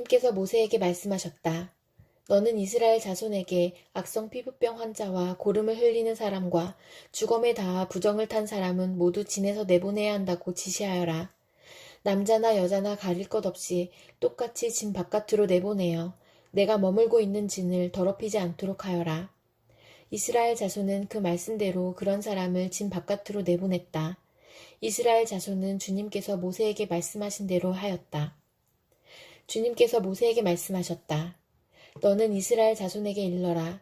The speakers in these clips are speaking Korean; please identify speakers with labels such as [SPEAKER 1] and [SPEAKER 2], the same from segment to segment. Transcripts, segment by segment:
[SPEAKER 1] 주님께서 모세에게 말씀하셨다. 너는 이스라엘 자손에게 악성 피부병 환자와 고름을 흘리는 사람과 죽음에 닿아 부정을 탄 사람은 모두 진에서 내보내야 한다고 지시하여라. 남자나 여자나 가릴 것 없이 똑같이 진 바깥으로 내보내어 내가 머물고 있는 진을 더럽히지 않도록 하여라. 이스라엘 자손은 그 말씀대로 그런 사람을 진 바깥으로 내보냈다. 이스라엘 자손은 주님께서 모세에게 말씀하신 대로 하였다. 주님께서 모세에게 말씀하셨다. 너는 이스라엘 자손에게 일러라.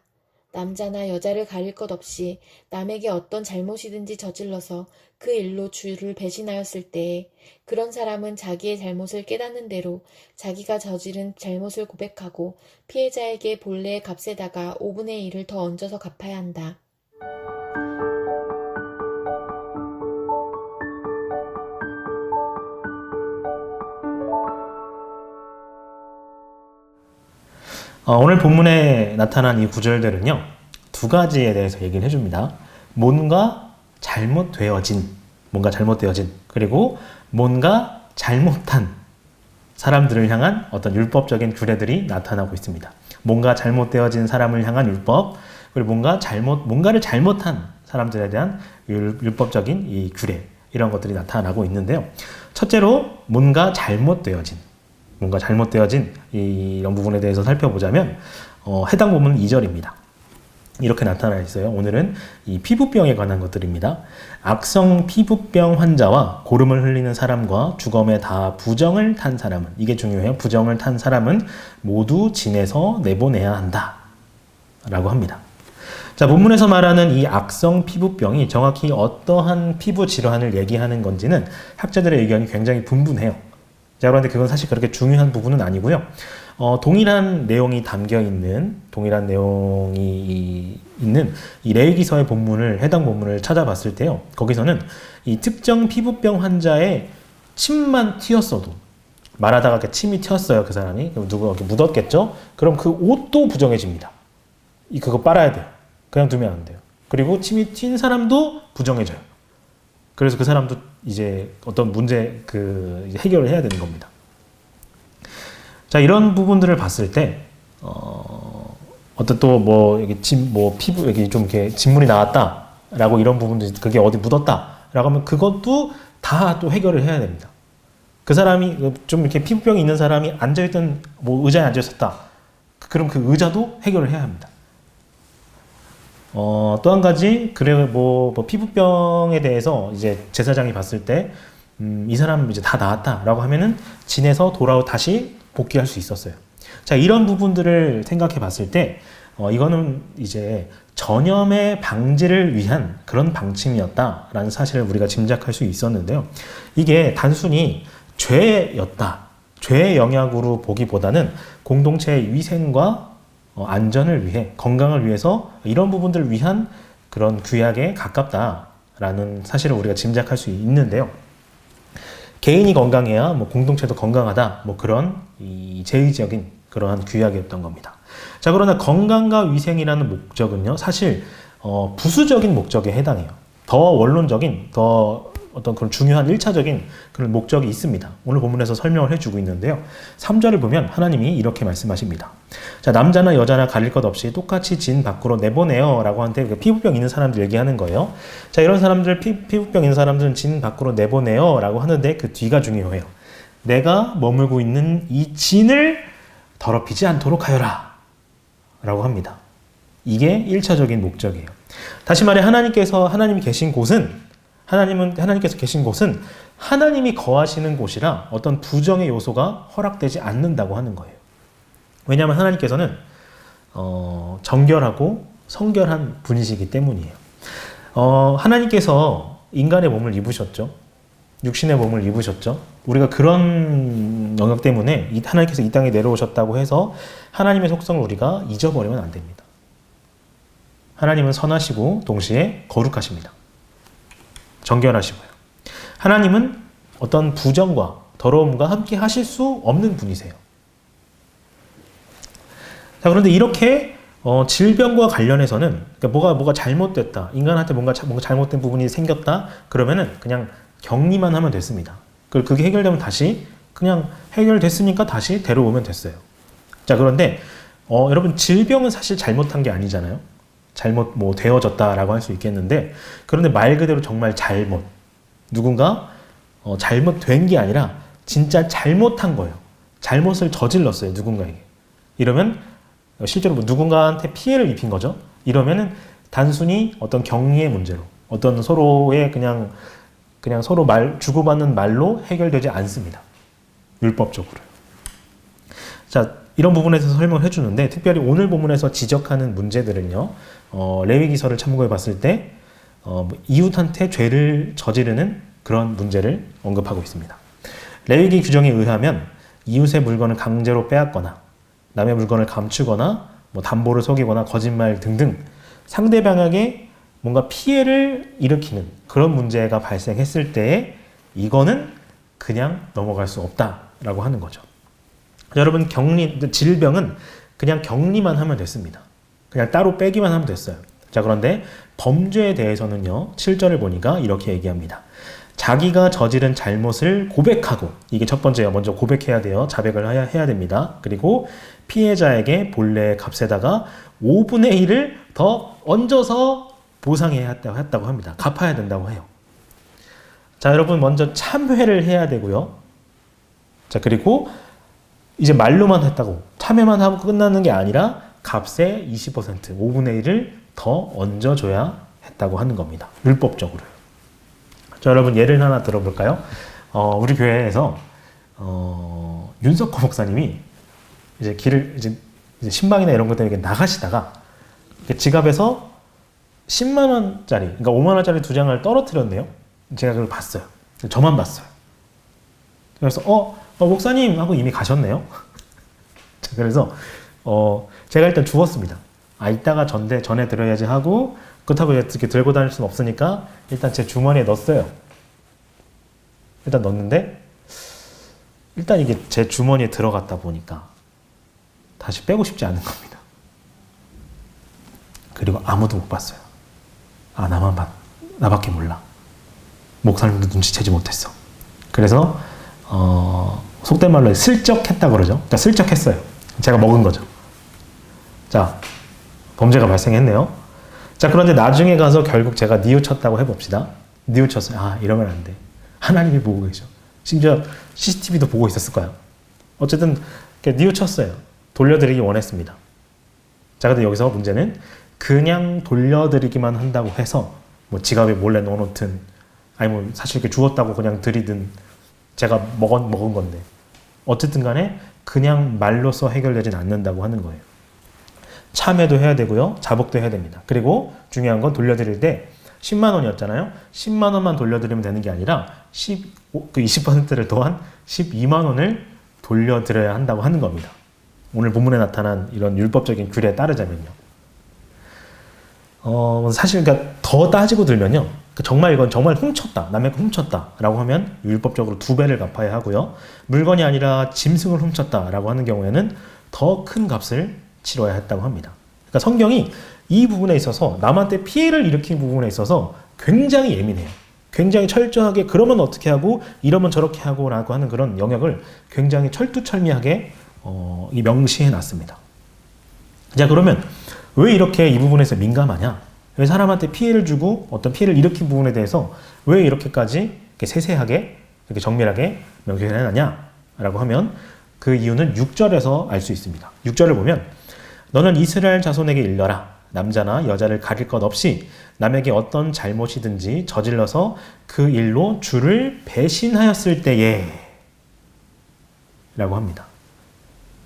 [SPEAKER 1] 남자나 여자를 가릴 것 없이 남에게 어떤 잘못이든지 저질러서 그 일로 주를 배신하였을 때에 그런 사람은 자기의 잘못을 깨닫는 대로 자기가 저지른 잘못을 고백하고 피해자에게 본래의 값에다가 5분의 1을 더 얹어서 갚아야 한다.
[SPEAKER 2] 오늘 본문에 나타난 이 구절들은요, 두 가지에 대해서 얘기를 해줍니다. 뭔가 잘못되어진, 그리고 뭔가 잘못한 사람들을 향한 어떤 율법적인 규례들이 나타나고 있습니다. 뭔가 잘못되어진 사람을 향한 율법, 그리고 뭔가를 잘못한 사람들에 대한 율법적인 이 규례, 이런 것들이 나타나고 있는데요. 첫째로 뭔가 잘못되어진 이런 부분에 대해서 살펴보자면 해당 본문은 2절입니다. 이렇게 나타나 있어요. 오늘은 이 피부병에 관한 것들입니다. 악성 피부병 환자와 고름을 흘리는 사람과 죽음에 다 부정을 탄 사람은, 이게 중요해요. 부정을 탄 사람은 모두 진에서 내보내야 한다 라고 합니다. 자, 본문에서 말하는 이 악성 피부병이 정확히 어떠한 피부 질환을 얘기하는 건지는 학자들의 의견이 굉장히 분분해요. 자, 그런데 그건 사실 그렇게 중요한 부분은 아니고요. 동일한 내용이 있는 이 레위기서의 해당 본문을 찾아봤을 때요. 거기서는 이 특정 피부병 환자의 침만 튀었어도, 말하다가 이렇게 침이 튀었어요, 그 사람이. 그럼 누가 이렇게 묻었겠죠? 그럼 그 옷도 부정해집니다. 그거 빨아야 돼요. 그냥 두면 안 돼요. 그리고 침이 튄 사람도 부정해져요. 그래서 그 사람도 이제 어떤 문제 이제 해결을 해야 되는 겁니다. 자, 이런 부분들을 봤을 때 어떤 또 피부 여기 좀 이렇게 진물이 나왔다라고 이런 부분들, 그게 어디 묻었다라고 하면 그것도 다 또 해결을 해야 됩니다. 그 사람이 좀 이렇게 피부병이 있는 사람이 앉아있던 의자에 앉아 있었다. 그럼 그 의자도 해결을 해야 합니다. 또 한 가지, 피부병에 대해서 이제 제사장이 봤을 때, 이 사람 이제 다 나았다라고 하면은 진에서 다시 복귀할 수 있었어요. 자, 이런 부분들을 생각해 봤을 때, 이거는 이제 전염의 방지를 위한 그런 방침이었다라는 사실을 우리가 짐작할 수 있었는데요. 이게 단순히 죄의 영향으로 보기보다는 공동체의 위생과 안전을 위해, 건강을 위해서 이런 부분들을 위한 그런 규약에 가깝다라는 사실을 우리가 짐작할 수 있는데요. 개인이 건강해야 공동체도 건강하다, 그런 제의적인 그러한 규약이었던 겁니다. 자, 그러나 건강과 위생이라는 목적은요, 사실 부수적인 목적에 해당해요. 더 원론적인, 더 어떤 그런 중요한 1차적인 그런 목적이 있습니다. 오늘 본문에서 설명을 해주고 있는데요. 3절을 보면 하나님이 이렇게 말씀하십니다. 자, 남자나 여자나 가릴 것 없이 똑같이 진 밖으로 내보내요 라고 하는데, 피부병 있는 사람들 얘기하는 거예요. 자, 이런 사람들, 피부병 있는 사람들은 진 밖으로 내보내요 라고 하는데 그 뒤가 중요해요. 내가 머물고 있는 이 진을 더럽히지 않도록 하여라 라고 합니다. 이게 1차적인 목적이에요. 다시 말해, 하나님께서 계신 곳은 하나님이 거하시는 곳이라 어떤 부정의 요소가 허락되지 않는다고 하는 거예요. 왜냐하면 하나님께서는 정결하고 성결한 분이시기 때문이에요. 하나님께서 인간의 몸을 입으셨죠. 육신의 몸을 입으셨죠. 우리가 그런 영역 때문에 하나님께서 이 땅에 내려오셨다고 해서 하나님의 속성을 우리가 잊어버리면 안 됩니다. 하나님은 선하시고 동시에 거룩하십니다. 정결하시고요. 하나님은 어떤 부정과 더러움과 함께 하실 수 없는 분이세요. 자, 그런데 이렇게 질병과 관련해서는, 그러니까 뭐가 잘못됐다, 인간한테 뭔가 잘못된 부분이 생겼다, 그러면은 그냥 격리만 하면 됐습니다. 그게 해결되면 다시 그냥 해결됐으니까 다시 데려오면 됐어요. 자, 그런데 여러분 질병은 사실 잘못한 게 아니잖아요. 잘못 뭐 되어졌다라고 할 수 있겠는데, 그런데 말 그대로 정말 잘못, 누군가 잘못된 게 아니라 진짜 잘못한 거예요. 잘못을 저질렀어요, 누군가에게. 이러면 실제로 뭐 누군가한테 피해를 입힌 거죠. 이러면은 단순히 어떤 경리의 문제로, 어떤 서로의 그냥 서로 주고받는 말로 해결되지 않습니다. 율법적으로. 자, 이런 부분에서 설명을 해주는데, 특별히 오늘 본문에서 지적하는 문제들은요, 레위기서를 참고해 봤을 때, 이웃한테 죄를 저지르는 그런 문제를 언급하고 있습니다. 레위기 규정에 의하면 이웃의 물건을 강제로 빼앗거나 남의 물건을 감추거나 뭐 담보를 속이거나 거짓말 등등 상대방에게 뭔가 피해를 일으키는 그런 문제가 발생했을 때 이거는 그냥 넘어갈 수 없다라고 하는 거죠. 여러분, 질병은 그냥 격리만 하면 됐습니다. 그냥 따로 빼기만 하면 됐어요. 자, 그런데 범죄에 대해서는요, 7절을 보니까 이렇게 얘기합니다. 자기가 저지른 잘못을 고백하고, 이게 첫 번째요. 먼저 고백해야 돼요. 자백을 해야 됩니다. 그리고 피해자에게 본래의 값에다가 5분의 1을 더 얹어서 보상해야 했다고 합니다. 갚아야 된다고 해요. 자, 여러분, 먼저 참회를 해야 되고요. 자, 그리고 이제 말로만 했다고, 참회만 하고 끝나는 게 아니라 값의 20%, 5분의 1을 더 얹어줘야 했다고 하는 겁니다. 율법적으로. 자, 여러분, 예를 하나 들어볼까요? 우리 교회에서 윤석호 목사님이 이제 이제 신방이나 이런 것 때문에 나가시다가 지갑에서 10만 원짜리, 그러니까 5만 원짜리 2장을 떨어뜨렸네요. 제가 그걸 봤어요. 저만 봤어요. 그래서 목사님 하고 이미 가셨네요. 자, 그래서 제가 일단 주웠습니다. 이따가 전에 드려야지 하고, 그렇다고 이렇게 들고 다닐 수는 없으니까 일단 제 주머니에 넣었어요. 일단 넣었는데, 일단 이게 제 주머니에 들어갔다 보니까 다시 빼고 싶지 않은 겁니다. 그리고 아무도 못 봤어요. 나밖에 몰라. 목사님도 눈치채지 못했어. 그래서 속된 말로 슬쩍 했다 그러죠. 그러니까 슬쩍 했어요. 제가 먹은 거죠. 자, 범죄가 발생했네요. 자, 그런데 나중에 가서 결국 제가 뉘우쳤다고 해봅시다. 뉘우쳤어요. 이러면 안 돼. 하나님이 보고 계셔. 심지어 CCTV도 보고 있었을 거예요. 어쨌든 뉘우쳤어요. 돌려드리기 원했습니다. 자, 근데 여기서 문제는 그냥 돌려드리기만 한다고 해서 뭐 지갑에 몰래 넣어놓든, 아니 뭐 사실 이렇게 주웠다고 그냥 드리든, 제가 먹은 건데, 어쨌든 간에 그냥 말로써 해결되진 않는다고 하는 거예요. 참회도 해야 되고요. 자복도 해야 됩니다. 그리고 중요한 건 돌려드릴 때 10만 원이었잖아요. 10만 원만 돌려드리면 되는 게 아니라 20%를 더한 12만 원을 돌려드려야 한다고 하는 겁니다. 오늘 본문에 나타난 이런 율법적인 규례에 따르자면요. 사실 그러니까 더 따지고 들면요. 이건 정말 훔쳤다. 남의 거 훔쳤다라고 하면 율법적으로 2배를 갚아야 하고요. 물건이 아니라 짐승을 훔쳤다라고 하는 경우에는 더 큰 값을 치러야 했다고 합니다. 그러니까 성경이 이 부분에 있어서, 남한테 피해를 일으킨 부분에 있어서 굉장히 예민해요. 굉장히 철저하게 그러면 어떻게 하고 이러면 저렇게 하고 라고 하는 그런 영역을 굉장히 철두철미하게 명시해 놨습니다. 자, 그러면 왜 이렇게 이 부분에서 민감하냐? 왜 사람한테 피해를 주고 어떤 피해를 일으킨 부분에 대해서 왜 이렇게까지 이렇게 세세하게, 이렇게 정밀하게 명시해 놨냐? 라고 하면 그 이유는 6절에서 알 수 있습니다. 6절을 보면, 너는 이스라엘 자손에게 일러라. 남자나 여자를 가릴 것 없이 남에게 어떤 잘못이든지 저질러서 그 일로 주를 배신하였을 때에 라고 합니다.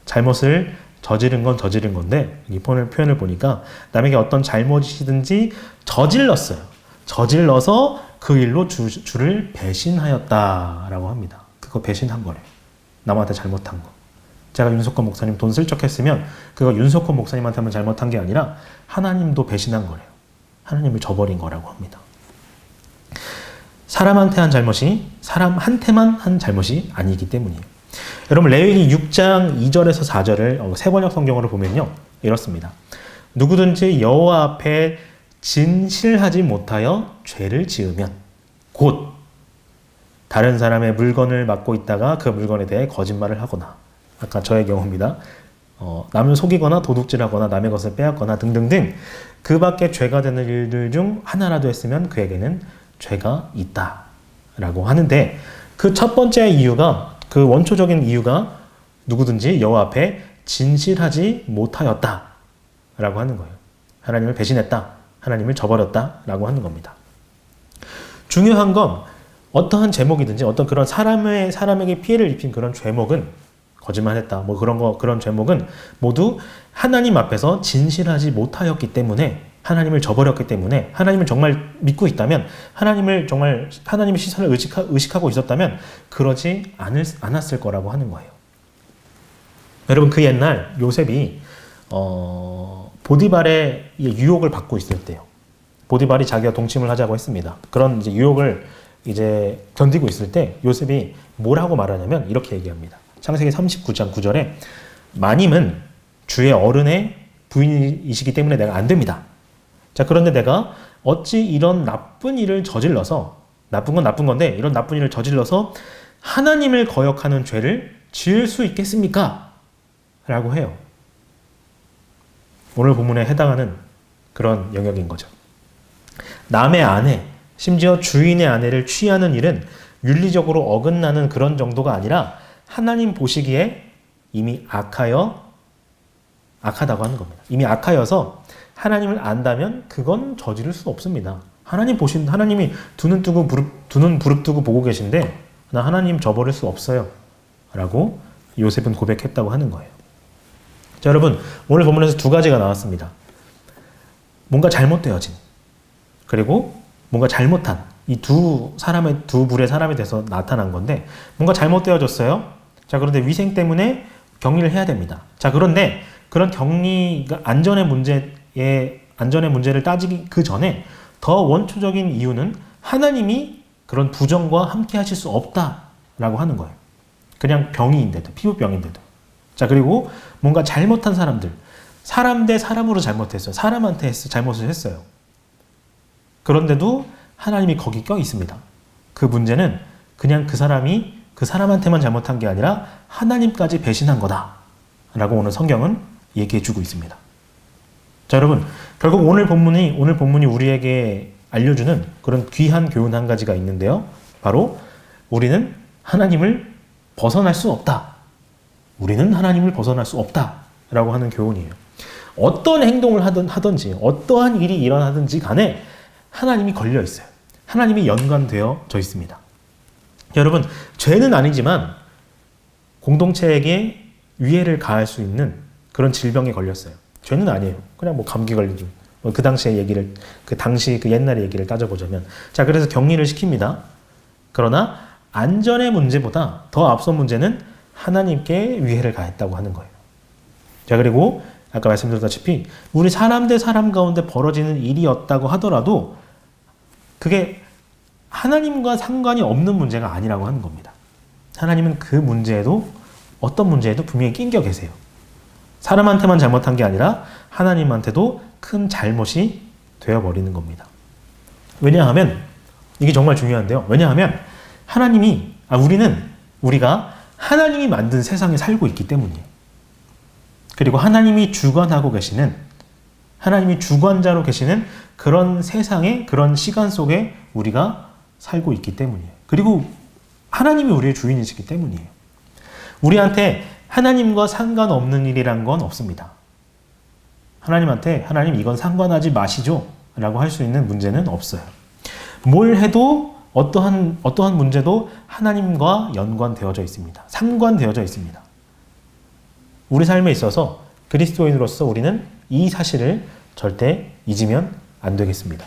[SPEAKER 2] 잘못을 저지른 건 저지른 건데, 이 표현을 보니까 남에게 어떤 잘못이든지 저질렀어요. 저질러서 그 일로 주를 배신하였다라고 합니다. 그거 배신한 거래요. 남한테 잘못한 거. 제가 윤석권 목사님 돈 슬쩍 했으면 그거 윤석권 목사님한테만 잘못한 게 아니라 하나님도 배신한 거래요. 하나님을 저버린 거라고 합니다. 사람한테 한 잘못이 사람한테만 한 잘못이 아니기 때문이에요. 여러분, 레위기 6장 2절에서 4절을 세번역 성경으로 보면요, 이렇습니다. 누구든지 여호와 앞에 진실하지 못하여 죄를 지으면 곧 다른 사람의 물건을 맡고 있다가 그 물건에 대해 거짓말을 하거나, 아까 저의 경우입니다. 남을 속이거나 도둑질하거나 남의 것을 빼앗거나 등등등 그 밖에 죄가 되는 일들 중 하나라도 했으면 그에게는 죄가 있다 라고 하는데, 그 첫 번째 이유가, 그 원초적인 이유가 누구든지 여호와 앞에 진실하지 못하였다 라고 하는 거예요. 하나님을 배신했다, 하나님을 저버렸다 라고 하는 겁니다. 중요한 건 어떠한 제목이든지 어떤 그런 사람에게 피해를 입힌 그런 죄목은, 거짓말했다 뭐 그런 죄목은 모두 하나님 앞에서 진실하지 못하였기 때문에, 하나님을 저버렸기 때문에, 하나님을 정말 믿고 있다면, 하나님의 시선을 의식하고 있었다면 그러지 않았을 거라고 하는 거예요. 여러분, 그 옛날 요셉이 보디발의 유혹을 받고 있을 때요. 보디발이 자기가 동침을 하자고 했습니다. 그런 이제 유혹을 이제 견디고 있을 때 요셉이 뭐라고 말하냐면 이렇게 얘기합니다. 창세기 39장 9절에 마님은 주의 어른의 부인이시기 때문에 내가 안 됩니다. 자, 그런데 내가 어찌 이런 나쁜 일을 저질러서, 나쁜 건 나쁜 건데 이런 나쁜 일을 저질러서 하나님을 거역하는 죄를 지을 수 있겠습니까? 라고 해요. 오늘 본문에 해당하는 그런 영역인 거죠. 남의 아내, 심지어 주인의 아내를 취하는 일은 윤리적으로 어긋나는 그런 정도가 아니라 하나님 보시기에 이미 악하다고 하는 겁니다. 이미 악하여서 하나님을 안다면 그건 저지를 수 없습니다. 하나님이 두 눈 부릅뜨고 보고 계신데 나 하나님 저버릴 수 없어요 라고 요셉은 고백했다고 하는 거예요. 자, 여러분, 오늘 본문에서 두 가지가 나왔습니다. 뭔가 잘못되어진, 그리고 뭔가 잘못한, 이 두 불의 사람에 대해서 나타난 건데, 뭔가 잘못되어졌어요. 자, 그런데 위생 때문에 격리를 해야 됩니다. 자, 그런데 그런 격리가 안전의 문제를 따지기 그 전에 더 원초적인 이유는 하나님이 그런 부정과 함께 하실 수 없다라고 하는 거예요. 그냥 병이인데도, 피부병인데도. 자, 그리고 뭔가 잘못한 사람들, 사람 대 사람으로 잘못했어요. 사람한테 잘못을 했어요. 그런데도 하나님이 거기 껴 있습니다. 그 문제는 그냥 그 사람한테만 잘못한 게 아니라 하나님까지 배신한 거다 라고 오늘 성경은 얘기해 주고 있습니다. 자, 여러분, 결국 오늘 본문이 우리에게 알려주는 그런 귀한 교훈 한 가지가 있는데요. 바로 우리는 하나님을 벗어날 수 없다. 우리는 하나님을 벗어날 수 없다 라고 하는 교훈이에요. 어떤 행동을 하든지 어떠한 일이 일어나든지 간에 하나님이 걸려 있어요. 하나님이 연관되어져 있습니다. 여러분, 죄는 아니지만 공동체에게 위해를 가할 수 있는 그런 질병에 걸렸어요. 죄는 아니에요. 그냥 뭐 감기 걸리죠. 그 당시의 얘기를, 그 옛날의 얘기를 따져보자면. 자, 그래서 격리를 시킵니다. 그러나 안전의 문제보다 더 앞선 문제는 하나님께 위해를 가했다고 하는 거예요. 자, 그리고 아까 말씀드렸다시피 우리 사람 대 사람 가운데 벌어지는 일이었다고 하더라도 그게 하나님과 상관이 없는 문제가 아니라고 하는 겁니다. 하나님은 그 문제에도, 어떤 문제에도 분명히 낑겨 계세요. 사람한테만 잘못한 게 아니라 하나님한테도 큰 잘못이 되어버리는 겁니다. 왜냐하면, 이게 정말 중요한데요. 왜냐하면 우리가 하나님이 만든 세상에 살고 있기 때문이에요. 그리고 하나님이 주관하고 계시는, 하나님이 주관자로 계시는 그런 세상에, 그런 시간 속에 우리가 살고 있기 때문이에요. 그리고 하나님이 우리의 주인이시기 때문이에요. 우리한테 하나님과 상관없는 일이란 건 없습니다. 하나님 이건 상관하지 마시죠 라고 할 수 있는 문제는 없어요. 뭘 해도 어떠한 문제도 하나님과 연관되어져 있습니다. 상관되어져 있습니다. 우리 삶에 있어서 그리스도인으로서 우리는 이 사실을 절대 잊으면 안 되겠습니다.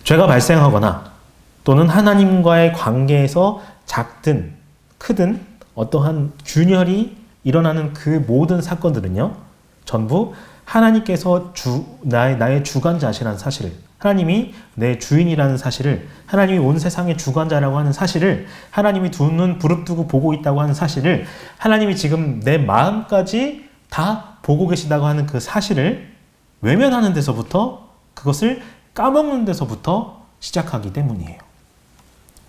[SPEAKER 2] 죄가 발생하거나 또는 하나님과의 관계에서 작든 크든 어떠한 균열이 일어나는 그 모든 사건들은요, 전부 하나님께서 나의 주관자시라는 사실을, 하나님이 내 주인이라는 사실을, 하나님이 온 세상의 주관자라고 하는 사실을, 하나님이 두 눈 부릅뜨고 보고 있다고 하는 사실을, 하나님이 지금 내 마음까지 다 보고 계시다고 하는 그 사실을 외면하는 데서부터, 그것을 까먹는 데서부터 시작하기 때문이에요.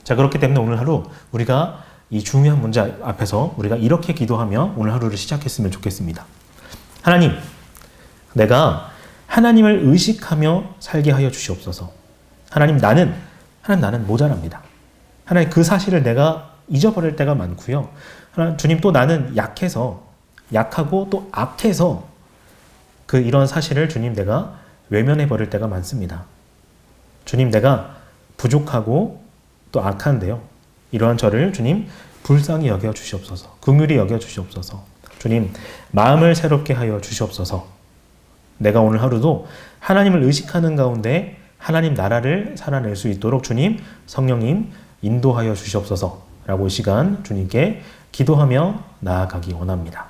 [SPEAKER 2] 자, 그렇기 때문에 오늘 하루 우리가 이 중요한 문제 앞에서 우리가 이렇게 기도하며 오늘 하루를 시작했으면 좋겠습니다. 하나님, 내가 하나님을 의식하며 살게 하여 주시옵소서. 하나님, 나는 모자랍니다. 하나님, 그 사실을 내가 잊어버릴 때가 많고요. 하나님, 주님, 또 나는 약하고 또 악해서 이런 사실을 주님 내가 외면해 버릴 때가 많습니다. 주님, 내가 부족하고 또 악한데요. 이러한 저를 주님 불쌍히 여겨 주시옵소서. 긍휼히 여겨 주시옵소서. 주님, 마음을 새롭게 하여 주시옵소서. 내가 오늘 하루도 하나님을 의식하는 가운데 하나님 나라를 살아낼 수 있도록 주님, 성령님 인도하여 주시옵소서 라고 이 시간 주님께 기도하며 나아가기 원합니다.